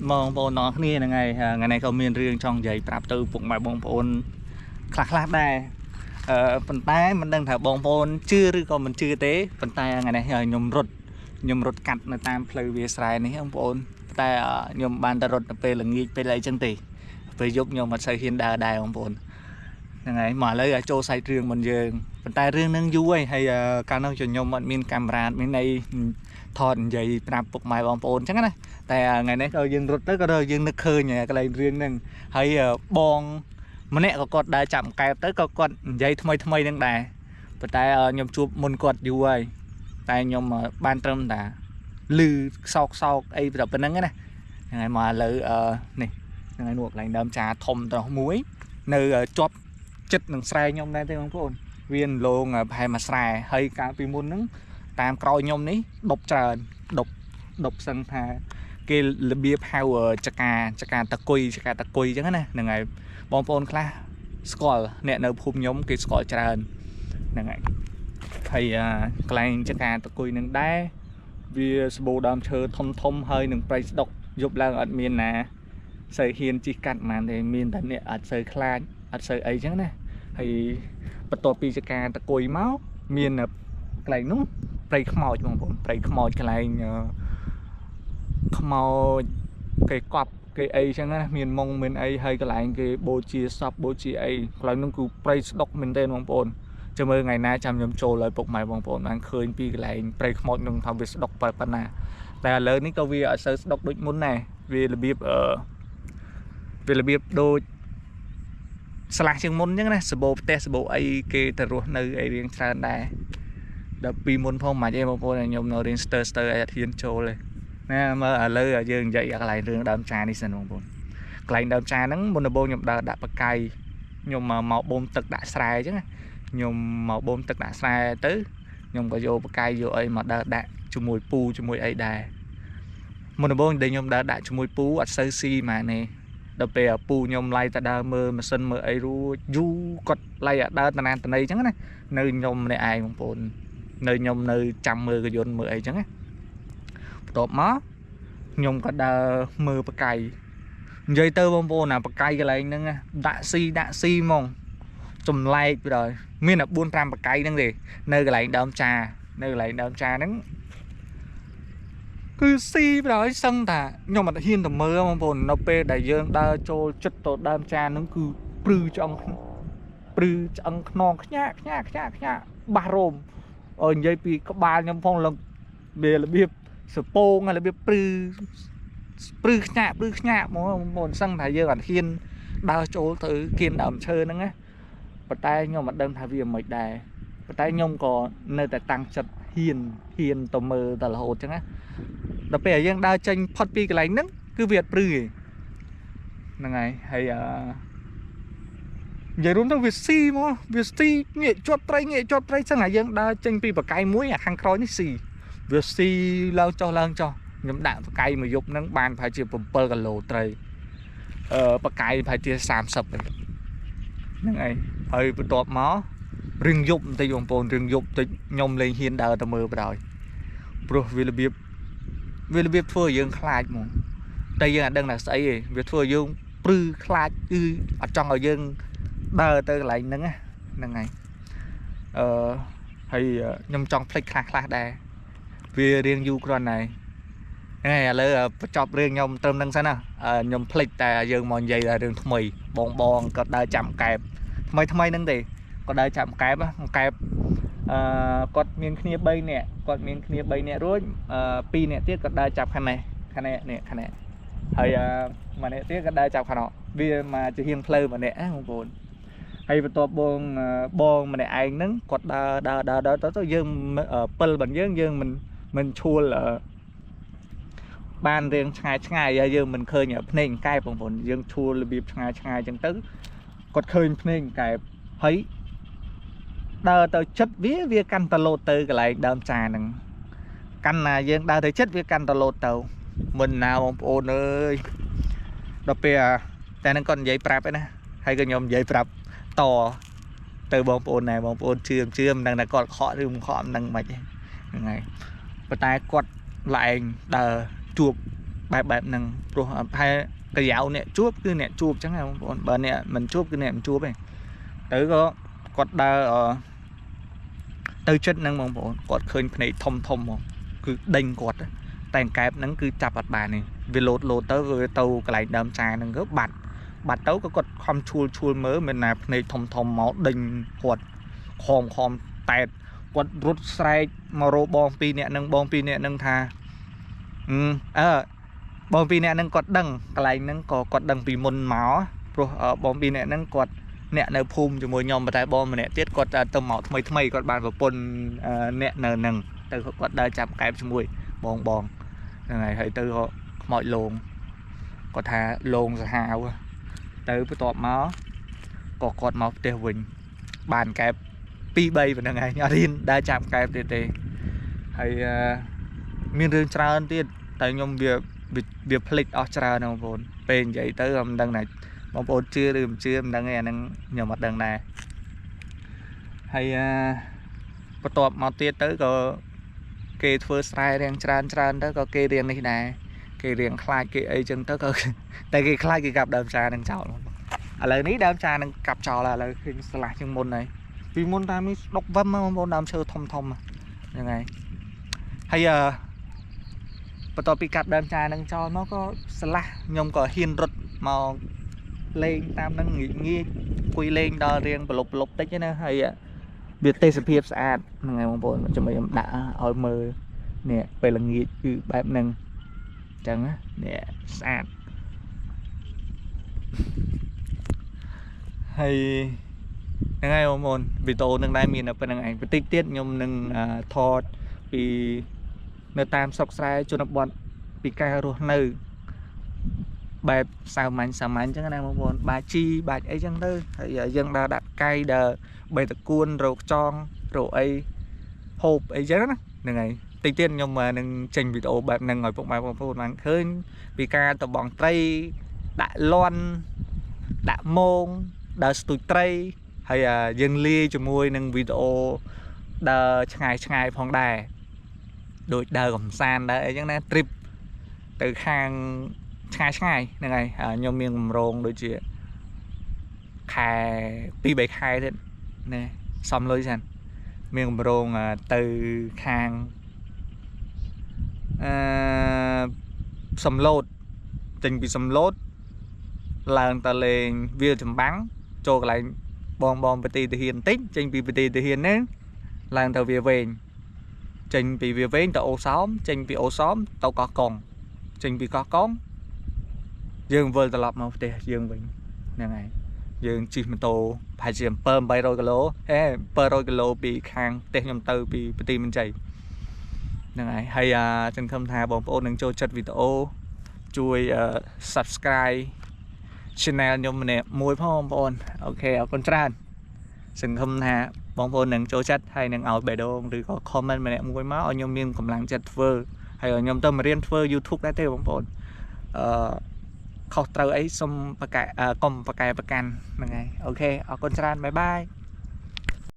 mong bồn nó này là ngày này không miền riêng trong giấy prap từ phục mày bông bồn khạc đây phần tay mình đang thả bông bồn chưaឬcòn mình chưa tế phần tay ngày này nhom rụt cắtในតាមផ្លូវវាស្រែនេះបងប្អូនតែខ្ញុំបានតែរត់ទៅពេលល្ងាចពេលអីចឹងទេពេលយប់ខ្ញុំមិនសូវហ៊ានដើរដែរបងប្អូនហ្នឹងហើយមកឥឡូវចូលសាច់រឿងមិនយើងប៉ុន្តែរឿងនឹងយូរហើយកាលនោះខ្ញុំអត់មានកាមេរ៉ាមានអីថតនិយាយប្រាប់ពុកម៉ែបងប្អូនចឹងណាតែថ្ងៃនេះក៏យើងរត់ទៅក៏យើងនឹកឃើញកន្លែងរឿងហ្នឹងហើយបងម្នាក់ក៏គាត់ដើរចាប់កែបទៅក៏គាត់និយាយថ្មីហ្នឹងដែរប៉ុន្តែខ្ញុំជួបមុនគាត់យូរហើយតែខ្ញុំបានត្រឹមតាលឺសោកអីតែប៉ុណ្្នឹងណាថ្ងៃមកឥឡូវនេះថ្ងៃនោះកន្លែងដើមចាធំត្រោះមួយនៅជាប់ចិត្តនឹងស្រែខ្ញុំដែរទេបងប្អូនវាលងប្រហែលមួយស្រែហើយកាលពីមុនហ្នឹងតាមក្រោយខ្ញុំនេះដប់ច្រើនដប់សឹងថាគេរបៀបហៅចកាតគុយចឹងណាហ្នឹងហើយបងប្អូនខ្លះស្គាល់អ្នកនៅភូមិខ្ញុំគេស្គាល់ច្រើនហ្នឹងហើយហើយកន្លែងចកាតគុយនឹងដែរវាស្បូរដើមឈើធំហើយនឹងប្រៃស្ដុកយប់ឡើងអត់មានណាសូវហ៊ានជីកាត់ប៉ុន្មានទេមានតែអ្នកអត់សូវខ្លាចអត់សូវអីចឹងណាហើយបន្ទាប់ពីចកាតគុយមកមានកន្លែងនោះព្រៃខ្មោចបងប្អូនព្រៃខ្មោចកន្លែងខ្មោចគេកប់គេអីចឹងណាមានមុងមានអីហើយកន្លែងគេបូជាសពបូជាអីកន្លែងនោះគឺព្រៃស្ដុកមែនទេបងប្អូនចាំមើលថ្ងៃណាចាំខ្ញុំចូលឲ្យពុកម៉ែបងប្អូនបានឃើញពីកន្លែងព្រៃខ្មោចនឹងថាវាស្ដុកប៉ុណ្ណាតែឥឡូវនេះក៏វាអត់សូវស្ដុកដូចមុនដែរវារបៀបដូចស្លាស់ជាងមុនចឹងណាសបោផ្ទះសបោអីគេទៅរស់នៅអីរៀងច្រើនដែរដល់ពីមុនផងមិនអីបងប្អូនខ្ញុំនៅរៀនស្ទើអីអត់ហ៊ានចូលទេណាមើលឥឡូវយើងនិយាយកន្លែងរឿងដើមចានេះសិនបងប្អូនកន្លែងដើមចាហ្នឹងមុនដំបូងខ្ញុំដើរដាក់បកាយខ្ញុំមកបូមទឹកដាក់ស្រែអញ្ចឹងណាខ្ញុំមកបូមទឹកដាក់ស្រែទៅខ្ញុំក៏យកបកាយយកអីមកដើរដាក់ជាមួយពូជាមួយអីដែរមុនដំបូងដែលខ្ញុំដើរដាក់ជាមួយពូអត់សូវស៊ីម៉ាណេដល់ពេលពូខ្ញុំឡាយទៅដើរមើលម៉ាស៊ីនមើលអីរួចយូរគាត់ឡាយដើរតាណាតណីអញ្ចឹងណានៅខ្ញុំម្នាក់ឯងបងប្អូននៅខ្ញុំនៅចាំមើលកយន្តមើលអីអញ្ចឹងណាបន្ទាប់មកខ្ញុំក៏ដើរមើលបកាយនិយាយទៅបងប្អូនណាបកាយកន្លែងហ្នឹងដាក់ស៊ីហ្មងចម្លែកទៅដល់មានតែ 4-5 បកាយហ្នឹងទេនៅកន្លែងដើមចាហ្នឹងគឺស៊ីទៅដល់សឹងតាខ្ញុំអត់ហ៊ានទៅមើលបងប្អូននៅពេលដែលយើងដើរចូលចិត្តទៅដើមចាហ្នឹងគឺព្រឺឆ្អឹងខ្នងខ្ញាក់បាសរោមនិយាយពីក្បាលខ្ញុំផងឡើងវារបៀបសពងរបៀបព្រឺខ្ញាក់ហ្មងបងប្អូនសឹងថាយើងអត់ហ៊ានដើរចូលទៅគៀនដើមឈើហ្នឹងណាប៉ុន្តែខ្ញុំមិនដឹងថាវាមិនដែរប៉ុន្តែខ្ញុំក៏នៅតែតាំងចិត្តហ៊ានទៅមើលតែរហូតចឹងណាដល់ពេលយើងដើរចេញផុតពីកន្លែងហ្នឹងគឺវាអត់ព្រឺទេហ្នឹងហើយនិយាយរួមទៅវាស៊ីមកវាស៊ីងាកជាប់ត្រីចឹងហើយយើងដើរចេញពីបកាយមួយអាខាងក្រោយនេះស៊ីវាស៊ីឡើងចុះខ្ញុំដាក់បកាយមួយយប់ហ្នឹងបានប្រហែលជា7 គីឡូត្រីបកាយប្រហែលជា30ហ្នឹងហើយបន្ទាប់មករឿងយប់បន្តិចបងប្អូនរឿងយប់បន្តិចខ្ញុំលេងហ៊ានដើរទៅមើលបណ្ដោយព្រោះវារបៀបធ្វើឲ្យយើងខ្លាចហ្មងតែយើងអត់ដឹងថាស្អីទេវាធ្វើឲ្យយើងព្រឺខ្លាចគឺអត់ចង់ឲ្យយើងដើរទៅកន្លែងហ្នឹងហើយខ្ញុំចង់ភ្លេចខ្លះដែរវារៀងយូរគ្រាន់ហើយឥឡូវបញ្ចប់រឿងខ្ញុំត្រឹមហ្នឹងសិនណាខ្ញុំភ្លេចតែយើងមកនិយាយរឿងថ្មីបងក៏ដើរចាំកែបថ្មីហ្នឹងទេក៏ដើរចាំកែបគាត់មានគ្នា3នាក់រួច2នាក់ទៀតក៏ដើរចាប់ខាងនេះហើយមួយនាក់ទៀតក៏ដើរចាប់ខាងនោះវាមកជាហៀងផ្លូវម្នាក់បងប្អូនហើយបន្ទាប់បងម្នាក់ឯងហ្នឹងគាត់ដើរទៅយើងពិលរបស់យើងមិនឈួលបានរៀងឆ្ងាយហើយយើងមិនឃើញភ្នែកកែបបងប្អូនយើងឈួលរបៀបឆ្ងាយអញ្ចឹងទៅគាត់ឃើញភ្នែកកែបហើយដើរទៅចិត្តវាកាន់តលោតទៅកន្លែងដើមចាហ្នឹងកាន់ណាយើងដើរទៅចិត្តវាកាន់តលោតទៅមិនណាបងប្អូនអើយដល់ពេលតែហ្នឹងគាត់និយាយប្រាប់ឯណាហើយក៏ខ្ញុំនិយាយប្រាប់តទៅបងប្អូនដែរបងប្អូនជឿមិនដឹងថាគាត់ខកឬមិនខកមិនដឹងមិនហ្នឹងហើយប៉ុន្តែគាត់ឡើងដើរជួប បែបហ្នឹងព្រោះហើយកាយ៉ាវអ្នកជួបគឺអ្នកជួបអញ្ចឹងបងប្អូនបើអ្នកមិនជួបគឺអ្នកមិនជួបទេទៅក៏គាត់ដើរទៅចិត្តហ្នឹងបងប្អូនគាត់ឃើញភ្នែកធំហ្មងគឺដេញគាត់តែកែបហ្នឹងគឺចាប់អត់បានទេវាលោតទៅវាទៅកន្លែងដើមចាហ្នឹងក៏បាត់ទៅក៏គាត់ខំឈួលមើលមិនណាភ្នែកធំមកដេញគាត់ខំតែគាត់រត់ស្រែកមករកបង2នាក់ហ្នឹងបង2នាក់ហ្នឹងថាបង2នាក់ហ្នឹងគាត់ដឹងកន្លែងហ្នឹងក៏គាត់ដឹងពីមុនមកព្រោះបង2នាក់ហ្នឹងគាត់អ្នកនៅភូមិជាមួយខ្ញុំតែបងម្នាក់ទៀតគាត់ទៅមកថ្មីគាត់បានប្រពន្ធអ្នកនៅហ្នឹងទៅគាត់ដើរចាប់កែបជាមួយបងហ្នឹងហើយទៅក៏ខ្មោចលងគាត់ថាលងសាហាវទៅបន្ទាប់មកក៏គាត់មកផ្ទះវិញបានកែប2-3ប៉ុណ្្នឹងហើយអត់ហ៊ានដើរចាប់កែបទៀតទេហើយមានរឿងច្រើនទៀតតែខ្ញុំវាភ្លេចអស់ច្រើនបងប្អូនពេលនិយាយទៅមិនដឹងថាបងប្អូនជឿឬមិនជឿមិនដឹងទេអាហ្នឹងខ្ញុំអត់ដឹងដែរហើយបន្ទាប់មកទៀតទៅក៏គេធ្វើស្រែរៀងច្រើនទៅក៏គេរៀងនេះដែរគេរៀងខ្លាចគេអីចឹងទៅក៏តែគេខ្លាចគេកាប់ដើមចានឹងចោលឥឡូវនេះដើមចានឹងកាប់ចោលហើយឥឡូវឃើញស្លាស់ជាងមុនហើយពីមុនតាមនេះដុកវឹមបងប្អូនដើមឈើធំហ្នឹងហើយបន្ទាប់ពីកាត់ដើមចានឹងចោលមកក៏ស្លាស់ខ្ញុំក៏ហ៊ានរត់មកលេងតាមហ្នឹងងាយគួយលេងដល់រៀងប្រឡប់តិចណាហើយវាទេសភាពស្អាតហ្នឹងហើយបងប្អូនចាំខ្ញុំដាក់ឲ្យមើលនេះពេលល្ងាចគឺបែបហ្នឹងអញ្ចឹងនេះស្អាតហើយហ្នឹងហើយបងប្អូនវីដេអូនឹងដែរមានតែប៉ុណ្្នឹងឯងបន្តិចទៀតខ្ញុំនឹងថតពីនៅតាមស្រុកស្រែជនបទពីការរស់នៅបែបសាមញ្ញអញ្ចឹងណាបងប្អូនបាជីបាច់អីចឹងទៅហើយយើងដើរដាក់កាយដើរបេតកួនរោគចងរោគអីហូបអីចឹងណាហ្នឹងហើយតិចទៀតខ្ញុំនឹងចេញវីដេអូបែបហ្នឹងឲ្យពុកម៉ែបងប្អូនបានឃើញពីការតបងត្រីដាក់លន់ដាក់មងដើរស្ទូចត្រីហើយយើងលាយជាមួយនឹងវីដេអូដើរឆ្ងាយផងដែរដូចដើរកំសាន្តដើរអីចឹងណា trip ទៅខាងឆ្ងាយហ្នឹងហើយខ្ញុំមានកម្រងដូចជាខែ2-3 ខែទៀតណាសំលុយសិនមានកម្រងទៅខាងសំឡូតចេញពីសំឡូតឡើងទៅលេងវាលចម្បាំងចូលកន្លែងបងប្រទីទាហានបន្តិចចេញពីប្រទីទាហានហ្នឹងឡើងទៅវាវែងចេញពីវាវែងទៅអូសោមចេញពីអូសោមទៅកោះកុងចេញពីកោះកុងយើងវិលត្រឡប់មកផ្ទះយើងវិញហ្នឹងហើយយើងជិះម៉ូតូប្រហែលជា700-800 គីឡូ700 គីឡូពីខាងផ្ទះខ្ញុំទៅពីប្រទីមានជ័យហ្នឹងហើយសង្ឃឹមថាបងប្អូននឹងចូលចិត្តវីដេអូជួយ subscribe channel ខ្ញុំម្នាក់មួយផងបងប្អូនអូខេអរគុណច្រើនសង្ឃឹមថាបងប្អូននឹងចូលចិត្តហើយនឹងឲ្យបេះដូងឬក៏ comment ម្នាក់មួយមកឲ្យខ្ញុំមានកម្លាំងចិត្តធ្វើហើយឲ្យខ្ញុំទៅរៀនធ្វើ YouTube ដែរទេបងប្អូនខុសត្រូវអីសូមប្រកែកុំប្រកាន់ហ្នឹងហើយអូខេអរគុណច្រើនបាយបាយ